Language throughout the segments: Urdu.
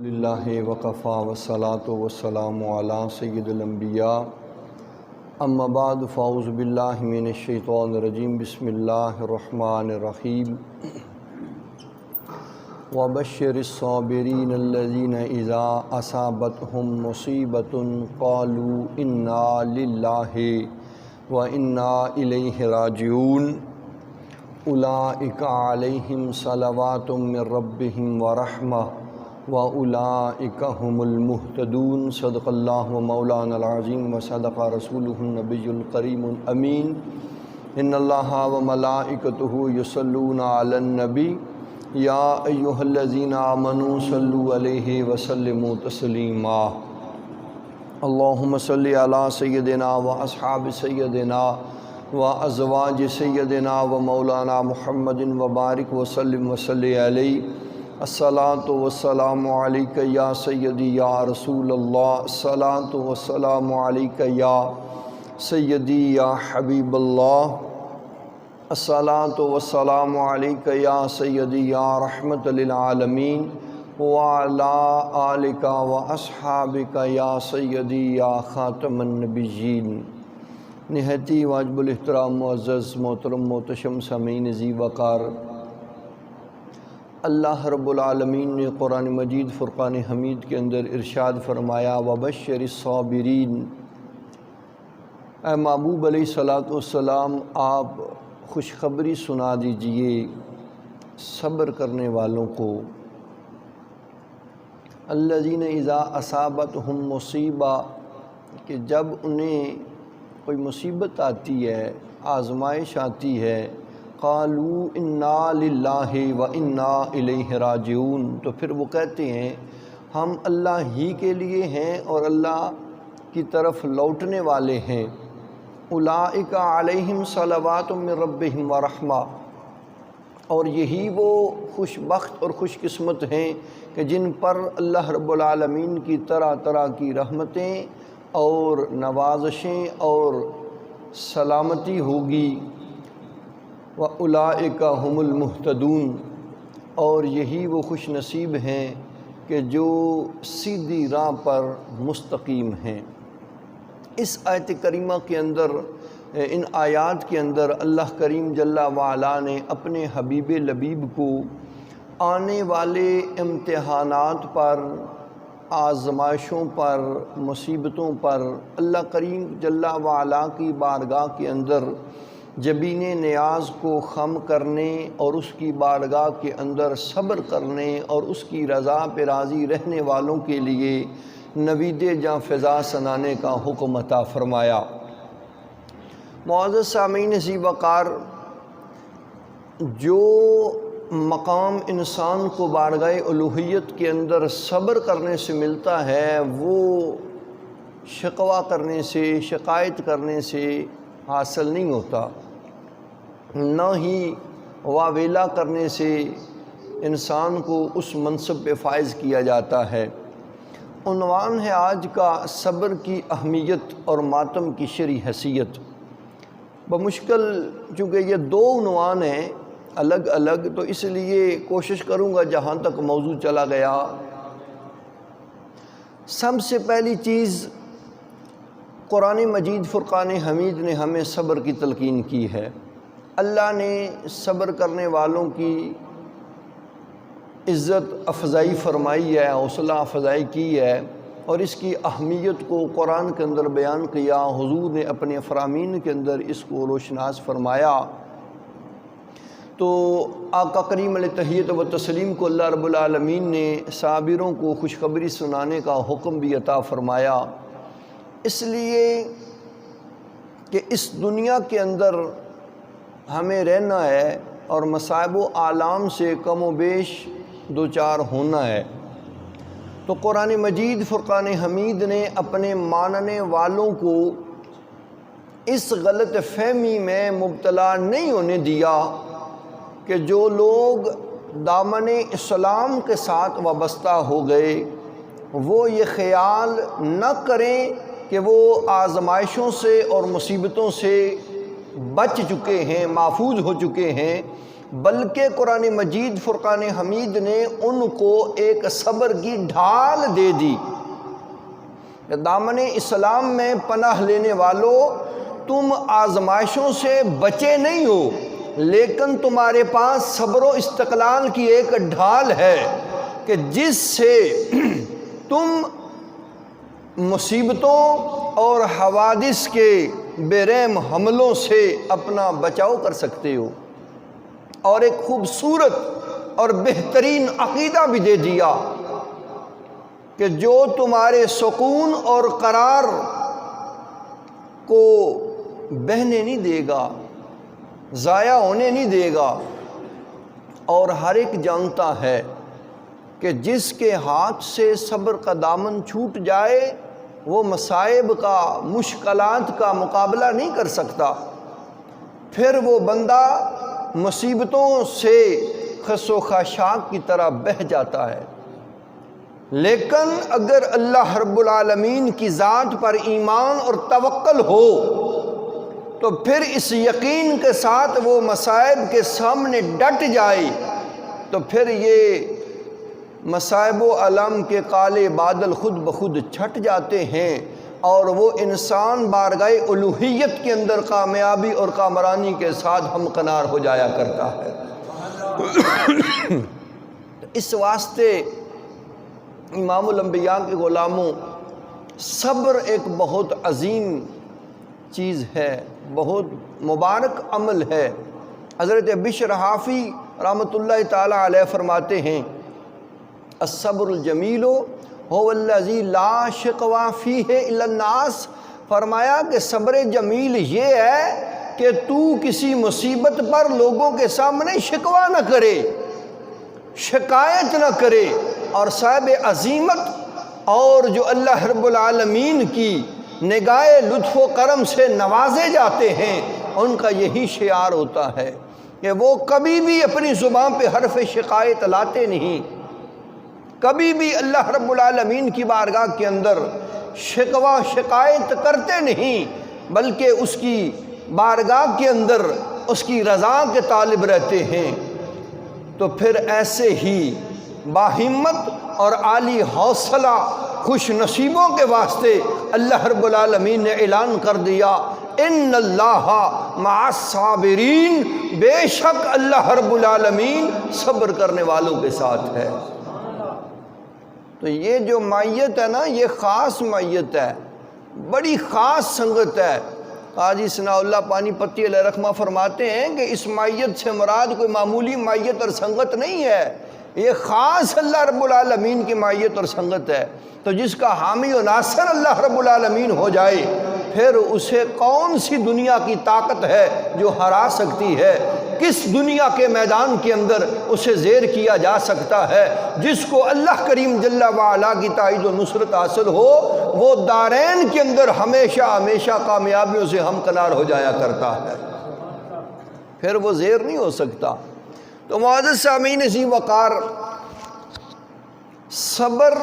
للہ وقفا والصلاة والسلام علی سید الانبیاء اما بعد فاعوذ باللہ من الشیطان الرجیم بسم اللہ الرحمن الرحیم وبشر الصابرین الذین اذا اصابتهم مصیبۃ قالوا انا للہ وانا الیہ راجعون اولئک علیہم صلوات من ربہم ورحمہ وَأُولَئِكَ هُمُ الْمُهْتَدُونَ صدق اللہ و مولانا العظیم وصدق رسولہ النبی الکریم الامین ان اللہ وملائکتہ یصلون علی النبی یا ایہا الذین آمنوا صلوا علیہ وسلموا تسلیما اللہم صلی علی سیدنا و اصحاب سیدنا و ازواج سیدنا و مولانا محمد وبارک وسلم وصلی علیہ الصلاۃ والسلام علیک یا سیدی یا رسول اللہ الصلاۃ والسلام علیک یا سیدی یا حبیب اللہ الصلاۃ والسلام علیک یا سیدی یا رحمت للعالمین وعلی آلک و اصحابک یا سیدی یا خاتم النبیین۔ نہایتی واجب الاحترام معزز محترم محتشم سامعین ذی وقار، اللہ رب العالمین نے قرآن مجید فرقان حمید کے اندر ارشاد فرمایا وبشر الصابرین، اے محبوب علیہ الصلاۃ والسلام آپ خوشخبری سنا دیجئے صبر کرنے والوں کو، الذین اذا اصابتہم مصیبہ، کہ جب انہیں کوئی مصیبت آتی ہے، آزمائش آتی ہے، قالوا انا للہ و انا الیہ راجعون، تو پھر وہ کہتے ہیں ہم اللہ ہی کے لیے ہیں اور اللہ کی طرف لوٹنے والے ہیں۔ اولئک علیہم صلوات من ربہم ورحمہ، اور یہی وہ خوش بخت اور خوش قسمت ہیں کہ جن پر اللہ رب العالمین کی طرح طرح کی رحمتیں اور نوازشیں اور سلامتی ہوگی۔ وَأُولَئِكَ هُمُ الْمُهْتَدُونَ، اور یہی وہ خوش نصیب ہیں کہ جو سیدھی راہ پر مستقیم ہیں۔ اس آیت کریمہ کے اندر، ان آیات کے اندر اللہ کریم جل وعلا نے اپنے حبیب لبیب کو آنے والے امتحانات پر، آزمائشوں پر، مصیبتوں پر اللہ کریم جل وعلا کی بارگاہ کے اندر جبین نیاز کو خم کرنے اور اس کی بارگاہ کے اندر صبر کرنے اور اس کی رضا پہ راضی رہنے والوں کے لیے نوید جاں فضا سنانے کا حکم عطا فرمایا۔ معزز سامعین ذی وقار، جو مقام انسان کو بارگاہ الوہیت کے اندر صبر کرنے سے ملتا ہے وہ شکوہ کرنے سے، شکایت کرنے سے حاصل نہیں ہوتا، نہ ہی واویلا کرنے سے انسان کو اس منصب پہ فائز کیا جاتا ہے۔ عنوان ہے آج کا صبر کی اہمیت اور ماتم کی شرعی حیثیت۔ بمشکل چونکہ یہ دو عنوان ہیں الگ الگ، تو اس لیے کوشش کروں گا جہاں تک موضوع چلا گیا۔ سب سے پہلی چیز، قرآن مجید فرقان حمید نے ہمیں صبر کی تلقین کی ہے۔ اللہ نے صبر کرنے والوں کی عزت افزائی فرمائی ہے، حوصلہ افزائی کی ہے، اور اس کی اہمیت کو قرآن کے اندر بیان کیا۔ حضور نے اپنے فرامین کے اندر اس کو روشناس فرمایا۔ تو آقا کریم علیہ تحیت و تسلیم کو اللہ رب العالمین نے صابروں کو خوشخبری سنانے کا حکم بھی عطا فرمایا، اس لیے کہ اس دنیا کے اندر ہمیں رہنا ہے اور مصائب و آلام سے کم و بیش دوچار ہونا ہے۔ تو قرآن مجید فرقان حمید نے اپنے ماننے والوں کو اس غلط فہمی میں مبتلا نہیں ہونے دیا کہ جو لوگ دامن اسلام کے ساتھ وابستہ ہو گئے وہ یہ خیال نہ کریں کہ وہ آزمائشوں سے اور مصیبتوں سے بچ چکے ہیں، محفوظ ہو چکے ہیں، بلکہ قرآن مجید فرقان حمید نے ان کو ایک صبر کی ڈھال دے دی کہ دامن اسلام میں پناہ لینے والوں، تم آزمائشوں سے بچے نہیں ہو، لیکن تمہارے پاس صبر و استقلال کی ایک ڈھال ہے کہ جس سے تم مصیبتوں اور حوادث کے بے رحم حملوں سے اپنا بچاؤ کر سکتے ہو، اور ایک خوبصورت اور بہترین عقیدہ بھی دے دیا کہ جو تمہارے سکون اور قرار کو بہنے نہیں دے گا، ضائع ہونے نہیں دے گا، اور ہر ایک جانتا ہے کہ جس کے ہاتھ سے صبر کا دامن چھوٹ جائے وہ مصائب کا، مشکلات کا مقابلہ نہیں کر سکتا، پھر وہ بندہ مصیبتوں سے خس و خاشاک کی طرح بہہ جاتا ہے۔ لیکن اگر اللہ رب العالمین کی ذات پر ایمان اور توکل ہو تو پھر اس یقین کے ساتھ وہ مصائب کے سامنے ڈٹ جائے تو پھر یہ مصائب و علم کے کالے بادل خود بخود چھٹ جاتے ہیں، اور وہ انسان بارگاہ الوہیت کے اندر کامیابی اور کامرانی کے ساتھ ہمکنار ہو جایا کرتا ہے۔ اس واسطے امام الانبیاء کے غلاموں، صبر ایک بہت عظیم چیز ہے، بہت مبارک عمل ہے۔ حضرت بشر حافی رحمۃ اللہ تعالی علیہ فرماتے ہیں الصبر الجمیل هو الذی لا شقوى فیہ الا الناس، فرمایا کہ صبر جمیل یہ ہے کہ تو کسی مصیبت پر لوگوں کے سامنے شکوہ نہ کرے، شکایت نہ کرے، اور صاحب عظیمت اور جو اللہ رب العالمین کی نگاہ لطف و کرم سے نوازے جاتے ہیں ان کا یہی شعار ہوتا ہے کہ وہ کبھی بھی اپنی زبان پہ حرف شکایت لاتے نہیں، کبھی بھی اللہ رب العالمین کی بارگاہ کے اندر شکوہ شکایت کرتے نہیں، بلکہ اس کی بارگاہ کے اندر اس کی رضا کے طالب رہتے ہیں۔ تو پھر ایسے ہی باہمت اور عالی حوصلہ خوش نصیبوں کے واسطے اللہ رب العالمین نے اعلان کر دیا ان اللہ مع الصابرین، بے شک اللہ رب العالمین صبر کرنے والوں کے ساتھ ہے۔ تو یہ جو معیت ہے نا، یہ خاص معیت ہے، بڑی خاص سنگت ہے۔ قاضی ثناء اللہ پانی پتی علیہ رحمہ فرماتے ہیں کہ اس معیت سے مراد کوئی معمولی معیت اور سنگت نہیں ہے، یہ خاص اللہ رب العالمین کی معیت اور سنگت ہے۔ تو جس کا حامی و ناصر اللہ رب العالمین ہو جائے پھر اسے کون سی دنیا کی طاقت ہے جو ہرا سکتی ہے؟ کس دنیا کے میدان کے اندر اسے زیر کیا جا سکتا ہے؟ جس کو اللہ کریم جل وعلا کی تائید و نصرت حاصل ہو وہ دارین کے اندر ہمیشہ ہمیشہ کامیابیوں سے ہمکنار ہو جایا کرتا ہے، پھر وہ زیر نہیں ہو سکتا۔ تو معزز سامعین ذی وقار، صبر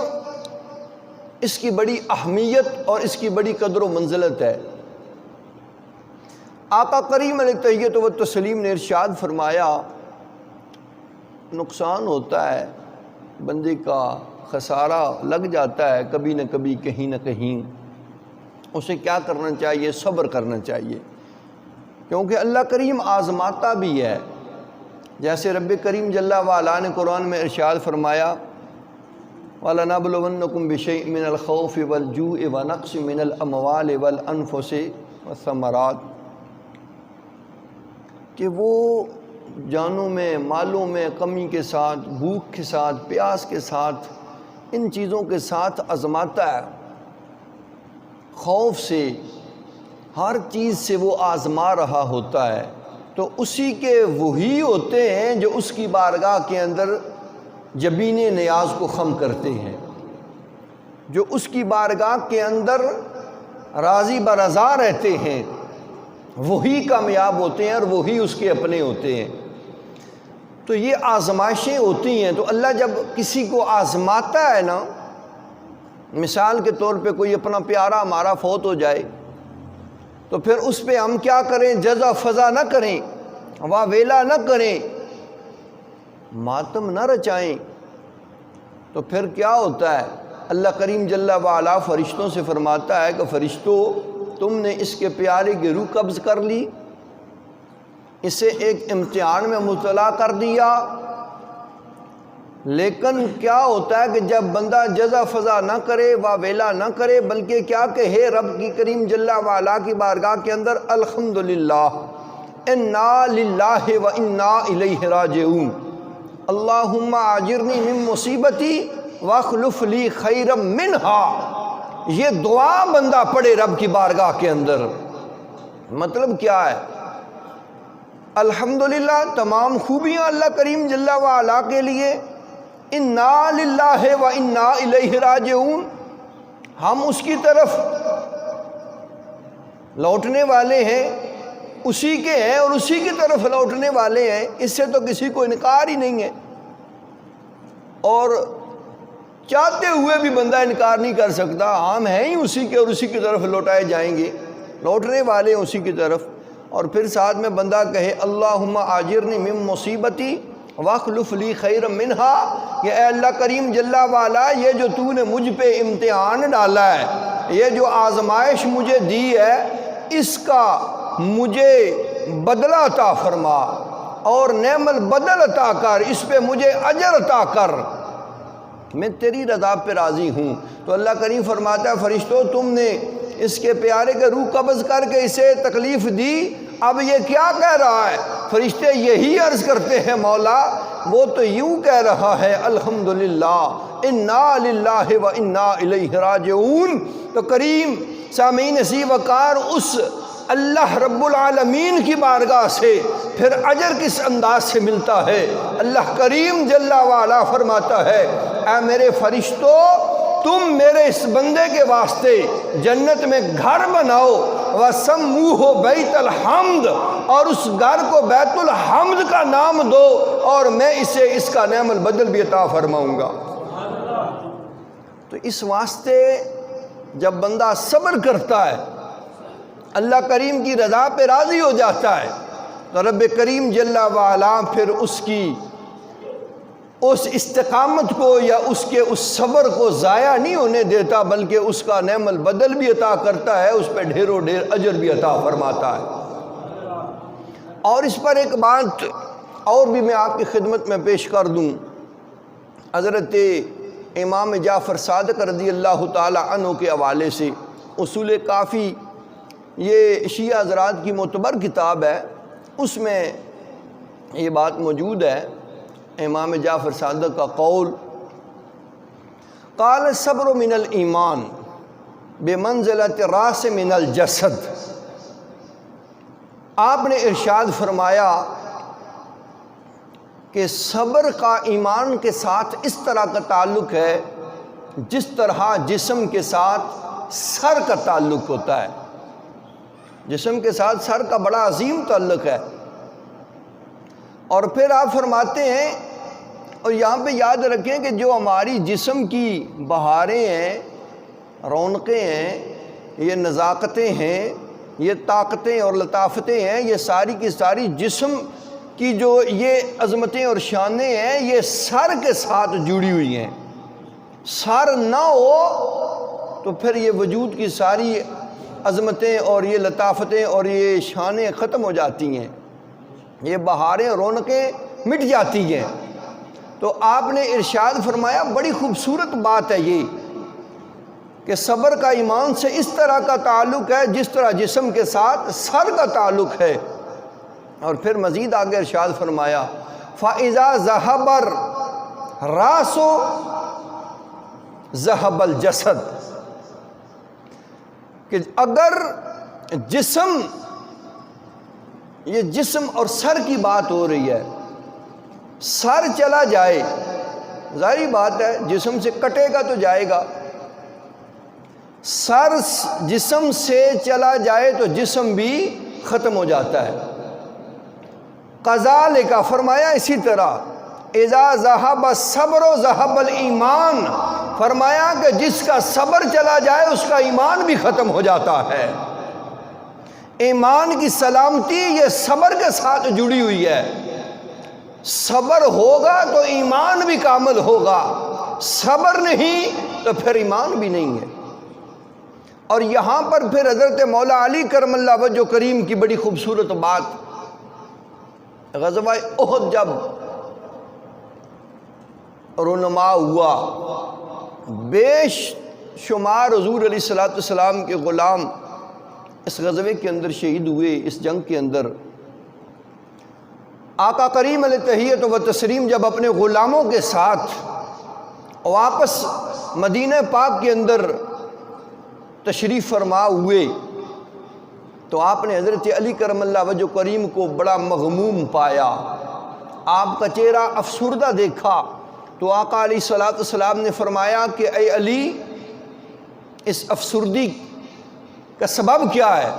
اس کی بڑی اہمیت اور اس کی بڑی قدر و منزلت ہے۔ آقا کریم علیہ تحیت و تسلیم نے ارشاد فرمایا نقصان ہوتا ہے، بندے کا خسارہ لگ جاتا ہے کبھی نہ کبھی، کہیں نہ کہیں، اسے کیا کرنا چاہیے؟ صبر کرنا چاہیے، کیونکہ اللہ کریم آزماتا بھی ہے۔ جیسے رب کریم جل وعلا نے قرآن میں ارشاد فرمایا وَلَنَبْلُوَنَّكُمْ بِشَيْءٍ مِّنَ الْخَوْفِ وَالْجُوعِ وَنَقْصٍ مِّنَ الْأَمْوَالِ وَالْأَنفُسِ وَالثَّمَرَاتِ، کہ وہ جانوں میں، مالوں میں کمی کے ساتھ، بھوک کے ساتھ، پیاس کے ساتھ، ان چیزوں کے ساتھ آزماتا ہے۔ خوف سے، ہر چیز سے وہ آزما رہا ہوتا ہے، تو اسی کے وہی ہوتے ہیں جو اس کی بارگاہ کے اندر جبین نیاز کو خم کرتے ہیں، جو اس کی بارگاہ کے اندر راضی برضا رہتے ہیں، وہی کامیاب ہوتے ہیں اور وہی اس کے اپنے ہوتے ہیں۔ تو یہ آزمائشیں ہوتی ہیں، تو اللہ جب کسی کو آزماتا ہے نا، مثال کے طور پہ کوئی اپنا پیارا ہمارا فوت ہو جائے تو پھر اس پہ ہم کیا کریں؟ جزا فضا نہ کریں، واہ ویلا نہ کریں، ماتم نہ رچائیں تو پھر کیا ہوتا ہے؟ اللہ کریم جل وعلا فرشتوں سے فرماتا ہے کہ فرشتوں تم نے اس کے پیارے کی روح قبض کر لی، اسے ایک امتحان میں مبتلا کر دیا، لیکن کیا ہوتا ہے کہ جب بندہ جزا فضا نہ کرے واویلا نہ کرے بلکہ کیا کہے رب کی کریم جل وعلا کی بارگاہ کے اندر الحمدللہ انا للہ و انا الیہ راجعون، اللہم اجرنی من مصیبتی واخلف لی خیرا منہا، یہ دعا بندہ پڑھے رب کی بارگاہ کے اندر۔ مطلب کیا ہے؟ الحمدللہ تمام خوبیاں اللہ کریم جل وعلا کے لیے، انا للہ و انا الیہ راجعون، ہم اس کی طرف لوٹنے والے ہیں، اسی کے ہیں اور اسی کی طرف لوٹنے والے ہیں، اس سے تو کسی کو انکار ہی نہیں ہے، اور چاہتے ہوئے بھی بندہ انکار نہیں کر سکتا، ہم ہیں ہی اسی کے اور اسی کی طرف لوٹائے جائیں گے، لوٹنے والے ہیں اسی کی طرف۔ اور پھر ساتھ میں بندہ کہے اللہم آجرنی من مصیبتی واخلف لی خیرا منہا، کہ اے اللہ کریم جل وعلا یہ جو تو نے مجھ پہ امتحان ڈالا ہے، یہ جو آزمائش مجھے دی ہے، اس کا مجھے بدلہ عطا فرما اور نعم البدل عطا کر، اس پہ مجھے اجر عطا کر، میں تیری رضا پہ راضی ہوں۔ تو اللہ کریم فرماتا ہے فرشتوں تم نے اس کے پیارے کے روح قبض کر کے اسے تکلیف دی، اب یہ کیا کہہ رہا ہے؟ فرشتے یہی عرض کرتے ہیں مولا وہ تو یوں کہہ رہا ہے الحمدللہ انا للہ و انا الیہ راجعون۔ تو کریم سامعین سی وقار اس اللہ رب العالمین کی بارگاہ سے پھر اجر کس انداز سے ملتا ہے؟ اللہ کریم جل وعلا فرماتا ہے اے میرے فرشتوں تم میرے اس بندے کے واسطے جنت میں گھر بناؤ، وَسَمُّوهُ بَيْتَ الْحَمْدِ، اور اس گھر کو بیت الحمد کا نام دو، اور میں اسے اس کا نعم البدل بھی عطا فرماؤں گا۔ تو اس واسطے جب بندہ صبر کرتا ہے، اللہ کریم کی رضا پہ راضی ہو جاتا ہے، تو رب کریم جل وعلا پھر اس کی اس استقامت کو یا اس کے اس صبر کو ضائع نہیں ہونے دیتا، بلکہ اس کا نعم البدل بھی عطا کرتا ہے، اس پہ ڈھیروں ڈھیر اجر بھی عطا فرماتا ہے۔ اور اس پر ایک بات اور بھی میں آپ کی خدمت میں پیش کر دوں، حضرت امام جعفر صادق رضی اللہ تعالی عنہ کے حوالے سے اصول کافی یہ شیعہ حضرات کی معتبر کتاب ہے، اس میں یہ بات موجود ہے، امام جعفر صادق کا قول قال الصبر من الایمان بمنزلۃ الراس من الجسد، آپ نے ارشاد فرمایا کہ صبر کا ایمان کے ساتھ اس طرح کا تعلق ہے جس طرح جسم کے ساتھ سر کا تعلق ہوتا ہے، جسم کے ساتھ سر کا بڑا عظیم تعلق ہے۔ اور پھر آپ فرماتے ہیں، اور یہاں پہ یاد رکھیں کہ جو ہماری جسم کی بہاریں ہیں، رونقیں ہیں، یہ نزاکتیں ہیں، یہ طاقتیں اور لطافتیں ہیں، یہ ساری کی ساری جسم کی جو یہ عظمتیں اور شانیں ہیں، یہ سر کے ساتھ جڑی ہوئی ہیں۔ سر نہ ہو تو پھر یہ وجود کی ساری عظمتیں اور یہ لطافتیں اور یہ شانیں ختم ہو جاتی ہیں، یہ بہاریں رونقیں مٹ جاتی ہیں۔ تو آپ نے ارشاد فرمایا بڑی خوبصورت بات ہے یہ کہ صبر کا ایمان سے اس طرح کا تعلق ہے جس طرح جسم کے ساتھ سر کا تعلق ہے۔ اور پھر مزید آگے ارشاد فرمایا فَإِذَا ذَهَبَ الرَّاسُ ذَهَبَ الْجَسَدُ، کہ اگر جسم، یہ جسم اور سر کی بات ہو رہی ہے، سر چلا جائے ظاہری بات ہے جسم سے کٹے گا تو جائے گا، سر جسم سے چلا جائے تو جسم بھی ختم ہو جاتا ہے۔ قذالک فرمایا اسی طرح اذا ذهب الصبر ذهب الایمان، فرمایا کہ جس کا صبر چلا جائے اس کا ایمان بھی ختم ہو جاتا ہے۔ ایمان کی سلامتی یہ صبر کے ساتھ جڑی ہوئی ہے۔ صبر ہوگا تو ایمان بھی کامل ہوگا، صبر نہیں تو پھر ایمان بھی نہیں ہے۔ اور یہاں پر پھر حضرت مولا علی کرم اللہ وجہ کریم کی بڑی خوبصورت بات، غزوہ احد جب رونما ہوا، بے شمار حضور علیہ السلام کے غلام اس غزوے کے اندر شہید ہوئے۔ اس جنگ کے اندر آقا کریم علیہ تحیت و تسلیم جب اپنے غلاموں کے ساتھ واپس مدینہ پاک کے اندر تشریف فرما ہوئے تو آپ نے حضرت علی کرم اللہ وجہ کریم کو بڑا مغموم پایا، آپ کا چہرہ افسردہ دیکھا تو آقا علیہ السلام نے فرمایا کہ اے علی، اس افسردگی کا سبب کیا ہے،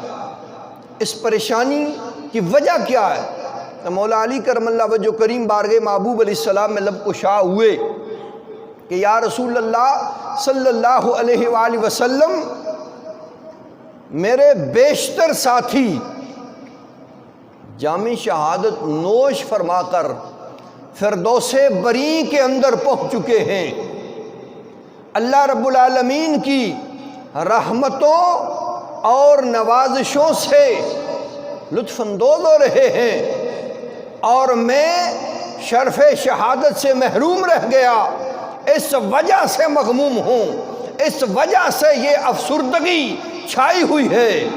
اس پریشانی کی وجہ کیا ہے؟ تو مولا علی کرم اللہ وجہ کریم بارگاہ محبوب علیہ السلام میں لب کشا ہوئے کہ یا رسول اللہ صلی اللہ علیہ وآلہ وسلم، میرے بیشتر ساتھی جام شہادت نوش فرما کر فردوس بری کے اندر پہنچ چکے ہیں، اللہ رب العالمین کی رحمتوں اور نوازشوں سے لطف اندوز ہو رہے ہیں، اور میں شرف شہادت سے محروم رہ گیا، اس وجہ سے مغموم ہوں، اس وجہ سے یہ افسردگی چھائی ہوئی ہے۔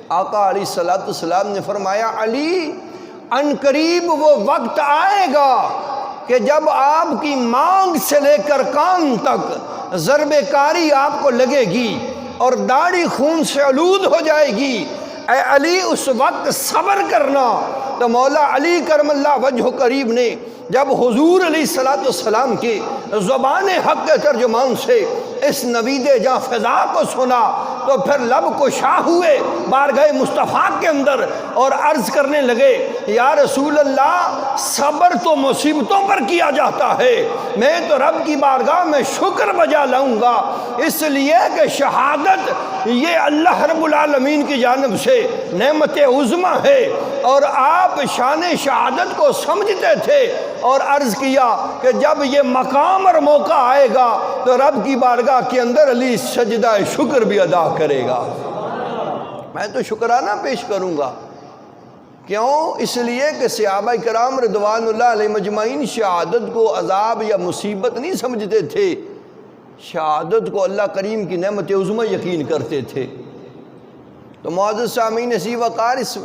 آقا علیہ السلام نے فرمایا علی، ان قریب وہ وقت آئے گا کہ جب آپ کی مانگ سے لے کر کان تک ضرب کاری آپ کو لگے گی اور داڑھی خون سے آلود ہو جائے گی، اے علی اس وقت صبر کرنا۔ تو مولا علی کرم اللہ وجہ کریم نے جب حضور علیہ السلام کی زبان حق کے ترجمان سے اس نوید جاں فضا کو سنا تو پھر لب کشا ہوئے بارگاہ مصطفیٰ کے اندر اور عرض کرنے لگے یا رسول اللہ، صبر تو مصیبتوں پر کیا جاتا ہے، میں تو رب کی بارگاہ میں شکر بجا لاؤں گا، اس لیے کہ شہادت یہ اللہ رب العالمین کی جانب سے نعمت عظمی ہے، اور آپ شان شہادت کو سمجھتے تھے، اور عرض کیا کہ جب یہ مقام اور موقع آئے گا تو رب کی بارگاہ کے اندر علی سجدہ شکر بھی ادا کرے گا، میں تو شکرانہ پیش کروں گا۔ کیوں؟ اس لیے کہ صحابہ کرام رضوان اللہ علیہ مجمعین شہادت کو عذاب یا مصیبت نہیں سمجھتے تھے، شہادت کو اللہ کریم کی نعمت عظمی یقین کرتے تھے۔ تو معزز سامعین اسی وقار اس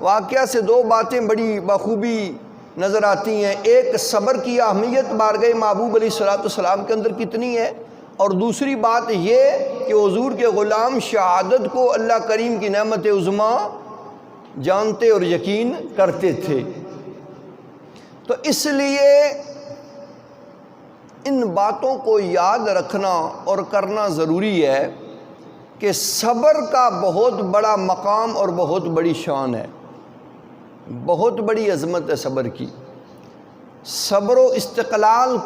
واقعہ سے دو باتیں بڑی بخوبی نظر آتی ہیں، ایک صبر کی اہمیت بارگاہ محبوب علیہ السلام کے اندر کتنی ہے، اور دوسری بات یہ کہ حضور کے غلام شہادت کو اللہ کریم کی نعمت عظمی جانتے اور یقین کرتے تھے۔ تو اس لیے ان باتوں کو یاد رکھنا اور کرنا ضروری ہے کہ صبر کا بہت بڑا مقام اور بہت بڑی شان ہے، بہت بڑی عظمت ہے صبر کی۔ صبر و استقلال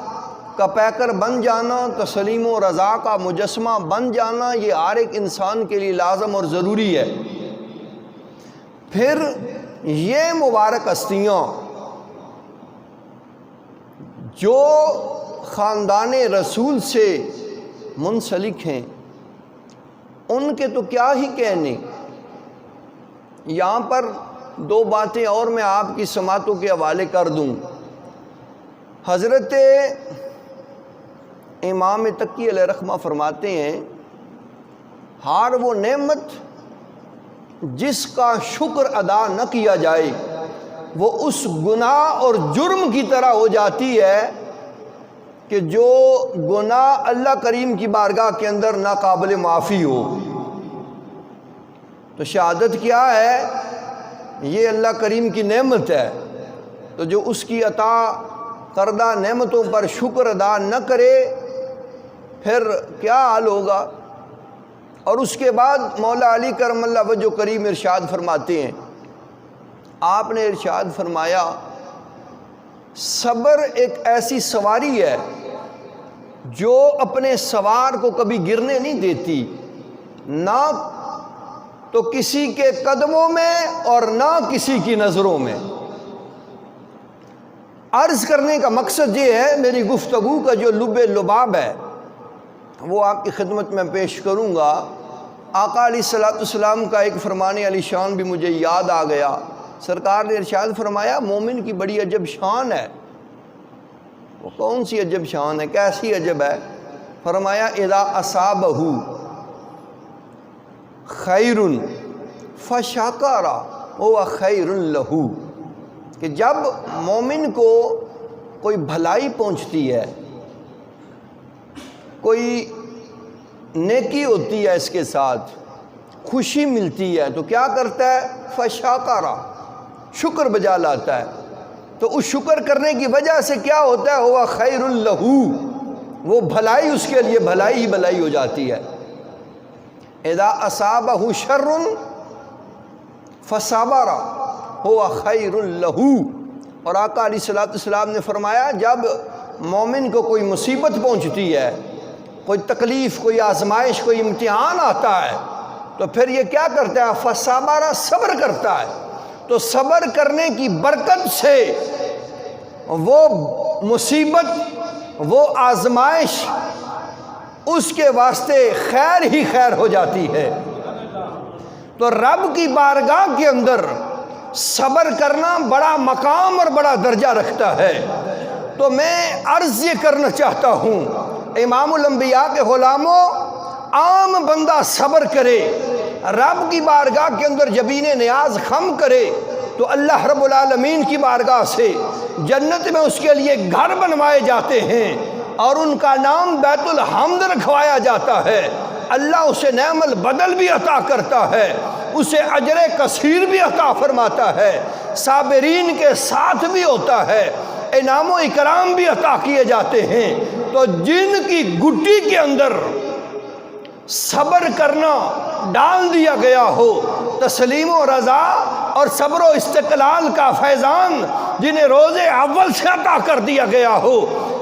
کا پیکر بن جانا، تسلیم و رضا کا مجسمہ بن جانا، یہ ہر ایک انسان کے لیے لازم اور ضروری ہے۔ پھر یہ مبارک ہستیاں جو خاندان رسول سے منسلک ہیں، ان کے تو کیا ہی کہنے۔ یہاں پر دو باتیں اور میں آپ کی سماعتوں کے حوالے کر دوں۔ حضرت امام تقی علیہ رحمہ فرماتے ہیں، ہر وہ نعمت جس کا شکر ادا نہ کیا جائے وہ اس گناہ اور جرم کی طرح ہو جاتی ہے کہ جو گناہ اللہ کریم کی بارگاہ کے اندر ناقابل معافی ہو۔ تو شہادت کیا ہے؟ یہ اللہ کریم کی نعمت ہے، تو جو اس کی عطا کردہ نعمتوں پر شکر ادا نہ کرے پھر کیا حال ہوگا۔ اور اس کے بعد مولا علی کرم اللہ وجہ کریم ارشاد فرماتے ہیں، آپ نے ارشاد فرمایا صبر ایک ایسی سواری ہے جو اپنے سوار کو کبھی گرنے نہیں دیتی، نہ تو کسی کے قدموں میں اور نہ کسی کی نظروں میں۔ عرض کرنے کا مقصد یہ ہے، میری گفتگو کا جو لب لباب ہے وہ آپ کی خدمت میں پیش کروں گا۔ آقا علیہ الصلوۃ والسلام کا ایک فرمان علی شان بھی مجھے یاد آ گیا۔ سرکار نے ارشاد فرمایا مومن کی بڑی عجب شان ہے۔ وہ کون سی عجب شان ہے، کیسی عجب ہے؟ فرمایا اذا اصابہ خیر فشکر وہو خیر لہ، کہ جب مومن کو کوئی بھلائی پہنچتی ہے، کوئی نیکی ہوتی ہے، اس کے ساتھ خوشی ملتی ہے، تو کیا کرتا ہے؟ فشکر، شکر بجا لاتا ہے۔ تو اس شکر کرنے کی وجہ سے کیا ہوتا ہے؟ ہوا خیر لہ، وہ بھلائی اس کے لیے بھلائی ہی بھلائی ہو جاتی ہے۔ اذا اصابہ شر فصبر ہوا خیر لہ، اور آقا علیہ الصلوۃ والسلام نے فرمایا جب مومن کو کوئی مصیبت پہنچتی ہے، کوئی تکلیف، کوئی آزمائش، کوئی امتحان آتا ہے، تو پھر یہ کیا کرتا ہے؟ فصبر، صبر کرتا ہے۔ تو صبر کرنے کی برکت سے وہ مصیبت، وہ آزمائش اس کے واسطے خیر ہی خیر ہو جاتی ہے۔ تو رب کی بارگاہ کے اندر صبر کرنا بڑا مقام اور بڑا درجہ رکھتا ہے۔ تو میں عرض یہ کرنا چاہتا ہوں، امام الانبیاء کے غلاموں، عام بندہ صبر کرے، رب کی بارگاہ کے اندر جبین نیاز خم کرے، تو اللہ رب العالمین کی بارگاہ سے جنت میں اس کے لیے گھر بنوائے جاتے ہیں اور ان کا نام بیت الحمد رکھوایا جاتا ہے۔ اللہ اسے نعم البدل بھی عطا کرتا ہے، اسے اجر کثیر بھی عطا فرماتا ہے، صابرین کے ساتھ بھی ہوتا ہے، انعام و اکرام بھی عطا کیے جاتے ہیں۔ تو جن کی گٹی کے اندر صبر کرنا ڈال دیا گیا ہو، تسلیم و رضا اور صبر و استقلال کا فیضان جنہیں روز اول سے عطا کر دیا گیا ہو،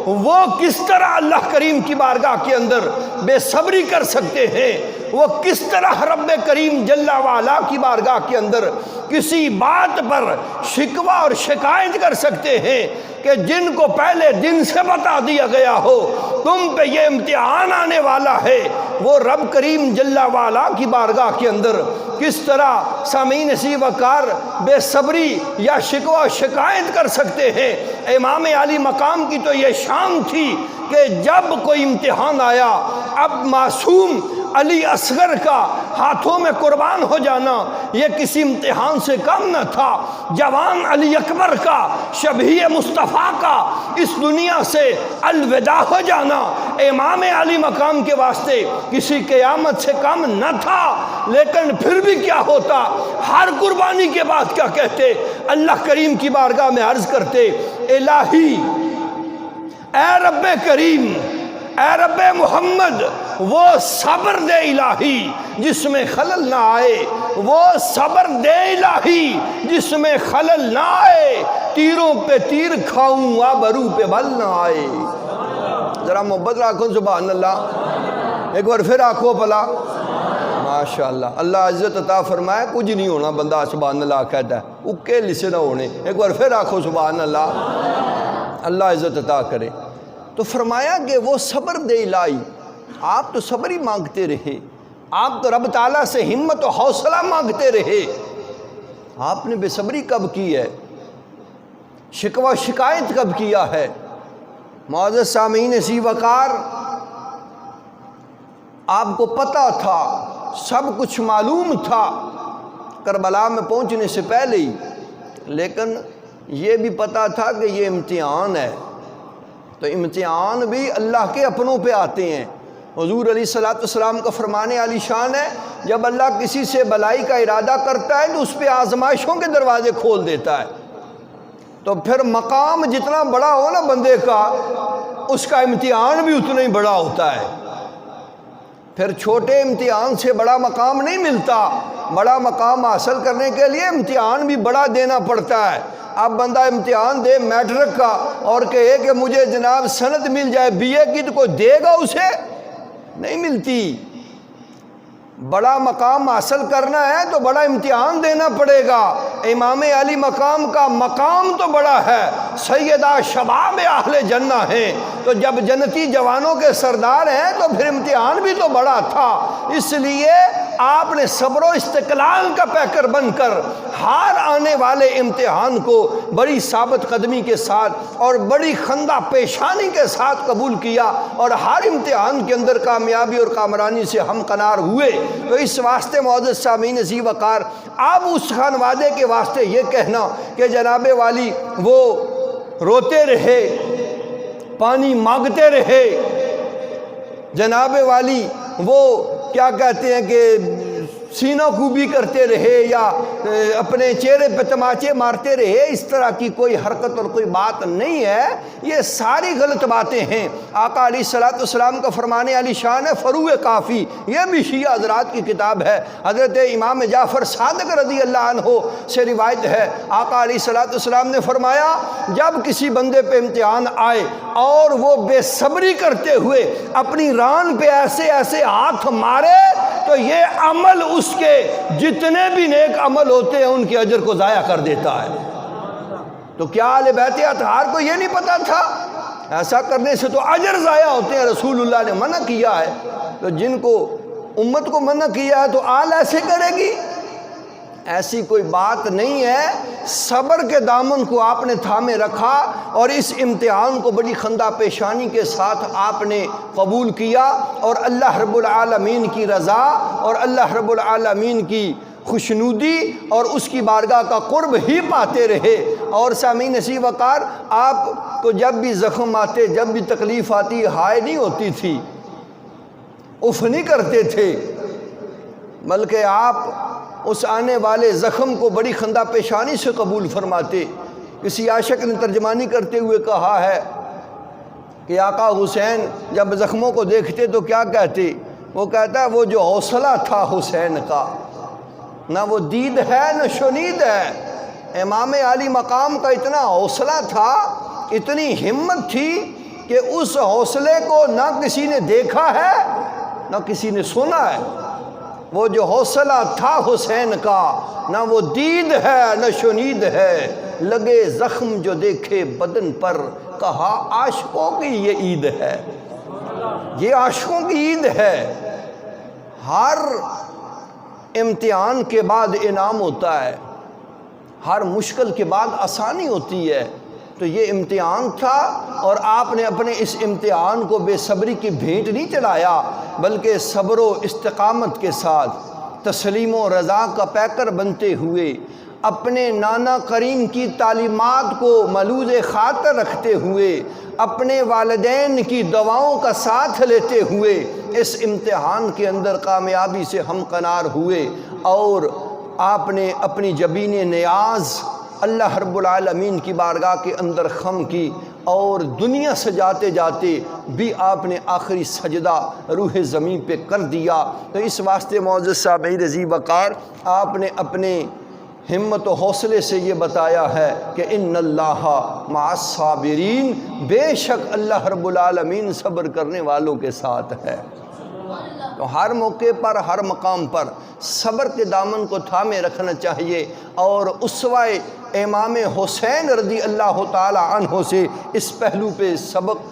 وہ کس طرح اللہ کریم کی بارگاہ کے اندر بے صبری کر سکتے ہیں؟ وہ کس طرح رب کریم جل وعلا کی بارگاہ کے اندر کسی بات پر شکوہ اور شکایت کر سکتے ہیں کہ جن کو پہلے دن سے بتا دیا گیا ہو تم پہ یہ امتحان آنے والا ہے، وہ رب کریم جل وعلا کی بارگاہ کے اندر کس طرح سامعین سی وقار بے صبری یا شکوہ شکایت کر سکتے ہیں؟ امام علی مقام کی تو یہ شان تھی کہ جب کوئی امتحان آیا، اب معصوم علی اصغر کا ہاتھوں میں قربان ہو جانا یہ کسی امتحان سے کم نہ تھا۔ جوان علی اکبر کا، شبیہ مصطفیٰ کا اس دنیا سے الوداع ہو جانا امام علی مقام کے واسطے کسی قیامت سے کم نہ تھا۔ لیکن پھر بھی کیا ہوتا؟ ہر قربانی کے بعد کیا کہتے؟ اللہ کریم کی بارگاہ میں عرض کرتے، الہی، اے رب کریم، اے رب محمد، وہ صبر دے الہی جس میں خلل نہ آئے، وہ صبر دے الہی جس میں خلل نہ آئے، تیروں پہ تیر کھاؤں آبرو پہ بل نہ آئے۔ ذرا محبت رکھو، سبحان اللہ، ایک بار پھر آنکھوں پلا، ماشاءاللہ، اللہ عزت عطا فرمائے، کچھ نہیں ہونا بندہ سبحان اللہ کہتا ہے، اکے لسے نہ ہونے، ایک بار پھر آنکھوں سبحان اللہ، اللہ عزت عطا کرے۔ تو فرمایا کہ وہ صبر دے الہی، آپ تو صبر ہی مانگتے رہے، آپ تو رب تعالیٰ سے ہمت و حوصلہ مانگتے رہے، آپ نے بے صبری کب کی ہے؟ شکوہ شکایت کب کیا ہے؟ معزز سامعین سی وقار، آپ کو پتہ تھا، سب کچھ معلوم تھا کربلا میں پہنچنے سے پہلے ہی، لیکن یہ بھی پتہ تھا کہ یہ امتحان ہے، تو امتحان بھی اللہ کے اپنوں پہ آتے ہیں۔ حضور علیہ الصلوۃ والسلام کا فرمانے عالی شان ہے، جب اللہ کسی سے بلائی کا ارادہ کرتا ہے تو اس پہ آزمائشوں کے دروازے کھول دیتا ہے، تو پھر مقام جتنا بڑا ہو نا بندے کا، اس کا امتحان بھی اتنا ہی بڑا ہوتا ہے۔ پھر چھوٹے امتحان سے بڑا مقام نہیں ملتا، بڑا مقام حاصل کرنے کے لیے امتحان بھی بڑا دینا پڑتا ہے۔ اب بندہ امتحان دے میٹرک کا اور کہے کہ مجھے جناب سند مل جائے بی اے کی، تو کوئی دے گا؟ اسے نہیں ملتی۔ بڑا مقام حاصل کرنا ہے تو بڑا امتحان دینا پڑے گا۔ امام علی مقام کا مقام تو بڑا ہے، سیدہ شباب اہل جنہ ہیں، تو جب جنتی جوانوں کے سردار ہیں تو پھر امتحان بھی تو بڑا تھا۔ اس لیے آپ نے صبر و استقلال کا پیکر بن کر ہار آنے والے امتحان کو بڑی ثابت قدمی کے ساتھ اور بڑی خندہ پیشانی کے ساتھ قبول کیا، اور ہر امتحان کے اندر کامیابی اور کامرانی سے ہمکنار ہوئے۔ تو اس واسطے معزز سامعین ذی وقار، آپ اس خانوادے کے واسطے یہ کہنا کہ جناب والی وہ روتے رہے، پانی مانگتے رہے، جناب والی وہ کیا کہتے ہیں کہ سینہ کوبی کرتے رہے یا اپنے چہرے پہ تماچے مارتے رہے، اس طرح کی کوئی حرکت اور کوئی بات نہیں ہے، یہ ساری غلط باتیں ہیں۔ آقا علیہ الصلوۃ والسلام کا فرمانے علی شان ہے فروع کافی، یہ بھی شیعہ حضرات کی کتاب ہے، حضرت امام جعفر صادق رضی اللہ عنہ سے روایت ہے۔ آقا علیہ الصلوۃ والسلام نے فرمایا جب کسی بندے پہ امتحان آئے اور وہ بے صبری کرتے ہوئے اپنی ران پہ ایسے ایسے ہاتھ مارے تو یہ عمل اس کے جتنے بھی نیک عمل ہوتے ہیں ان کے اجر کو ضائع کر دیتا ہے۔ تو کیا اہل بیت اطہار کو یہ نہیں پتا تھا؟ ایسا کرنے سے تو اجر ضائع ہوتے ہیں، رسول اللہ نے منع کیا ہے، تو جن کو امت کو منع کیا ہے تو آل ایسے کرے گی؟ ایسی کوئی بات نہیں ہے۔ صبر کے دامن کو آپ نے تھامے رکھا اور اس امتحان کو بڑی خندہ پیشانی کے ساتھ آپ نے قبول کیا، اور اللہ رب العالمین کی رضا اور اللہ رب العالمین کی خوشنودی اور اس کی بارگاہ کا قرب ہی پاتے رہے۔ اور سامعین ذی وقار، آپ کو جب بھی زخم آتے، جب بھی تکلیف آتی، ہائے نہیں ہوتی تھی، اف نہیں کرتے تھے، بلکہ آپ اس آنے والے زخم کو بڑی خندہ پیشانی سے قبول فرماتے۔ کسی عاشق نے ترجمانی کرتے ہوئے کہا ہے کہ آقا حسین جب زخموں کو دیکھتے تو کیا کہتے؟ وہ کہتا ہے وہ جو حوصلہ تھا حسین کا، نہ وہ دید ہے نہ شنید ہے۔ امام علی مقام کا اتنا حوصلہ تھا، اتنی ہمت تھی کہ اس حوصلے کو نہ کسی نے دیکھا ہے نہ کسی نے سنا ہے۔ وہ جو حوصلہ تھا حسین کا، نہ وہ دید ہے نہ شنید ہے، لگے زخم جو دیکھے بدن پر، کہا عاشقوں کی یہ عید ہے، یہ عاشقوں کی عید ہے۔ ہر امتحان کے بعد انعام ہوتا ہے، ہر مشکل کے بعد آسانی ہوتی ہے۔ تو یہ امتحان تھا اور آپ نے اپنے اس امتحان کو بے صبری کی بھیٹ نہیں چڑھایا، بلکہ صبر و استقامت کے ساتھ تسلیم و رضا کا پیکر بنتے ہوئے اپنے نانا کریم کی تعلیمات کو ملوز خاطر رکھتے ہوئے اپنے والدین کی دعاؤں کا ساتھ لیتے ہوئے اس امتحان کے اندر کامیابی سے ہمکنار ہوئے، اور آپ نے اپنی جبین نیاز اللہ رب العالمین کی بارگاہ کے اندر خم کی، اور دنیا سے جاتے جاتے بھی آپ نے آخری سجدہ روح زمین پہ کر دیا۔ تو اس واسطے معزز سامعین ذی وقار، آپ نے اپنے ہمت و حوصلے سے یہ بتایا ہے کہ ان اللہ مع الصابرین، بے شک اللہ رب العالمین صبر کرنے والوں کے ساتھ ہے۔ تو ہر موقع پر، ہر مقام پر صبر کے دامن کو تھامے رکھنا چاہیے، اور اسوہ امام حسین رضی اللہ تعالی عنہ سے اس پہلو پہ سبق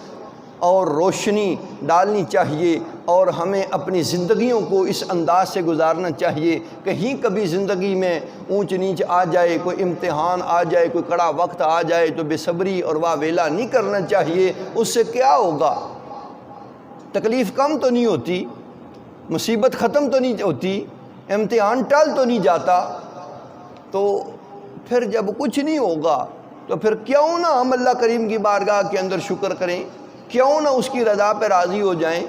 اور روشنی ڈالنی چاہیے، اور ہمیں اپنی زندگیوں کو اس انداز سے گزارنا چاہیے۔ کہیں کبھی زندگی میں اونچ نیچ آ جائے، کوئی امتحان آ جائے، کوئی کڑا وقت آ جائے تو بے صبری اور واویلا نہیں کرنا چاہیے۔ اس سے کیا ہوگا؟ تکلیف کم تو نہیں ہوتی، مصیبت ختم تو نہیں ہوتی، امتحان ٹل تو نہیں جاتا، تو پھر جب کچھ نہیں ہوگا تو پھر کیوں نہ ہم اللہ کریم کی بارگاہ کے اندر شکر کریں، کیوں نہ اس کی رضا پہ راضی ہو جائیں۔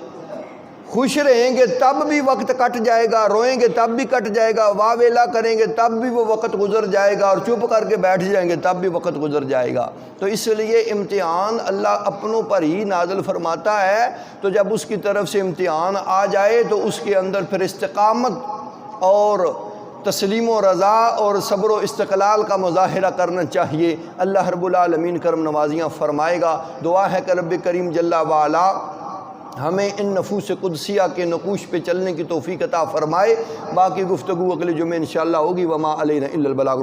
خوش رہیں گے تب بھی وقت کٹ جائے گا، روئیں گے تب بھی کٹ جائے گا، واویلا کریں گے تب بھی وہ وقت گزر جائے گا، اور چپ کر کے بیٹھ جائیں گے تب بھی وقت گزر جائے گا۔ تو اس لیے امتحان اللہ اپنوں پر ہی نازل فرماتا ہے، تو جب اس کی طرف سے امتحان آ جائے تو اس کے اندر پھر استقامت اور تسلیم و رضا اور صبر و استقلال کا مظاہرہ کرنا چاہیے۔ اللہ رب العالمین کرم نوازیاں فرمائے گا۔ دعا ہے کہ رب کریم جل وعلا ہمیں ان نفوس قدسیہ کے نقوش پہ چلنے کی توفیق عطا فرمائے۔ باقی گفتگو اگلے جمعے انشاءاللہ ہوگی۔ وما علینا الا البلاغ۔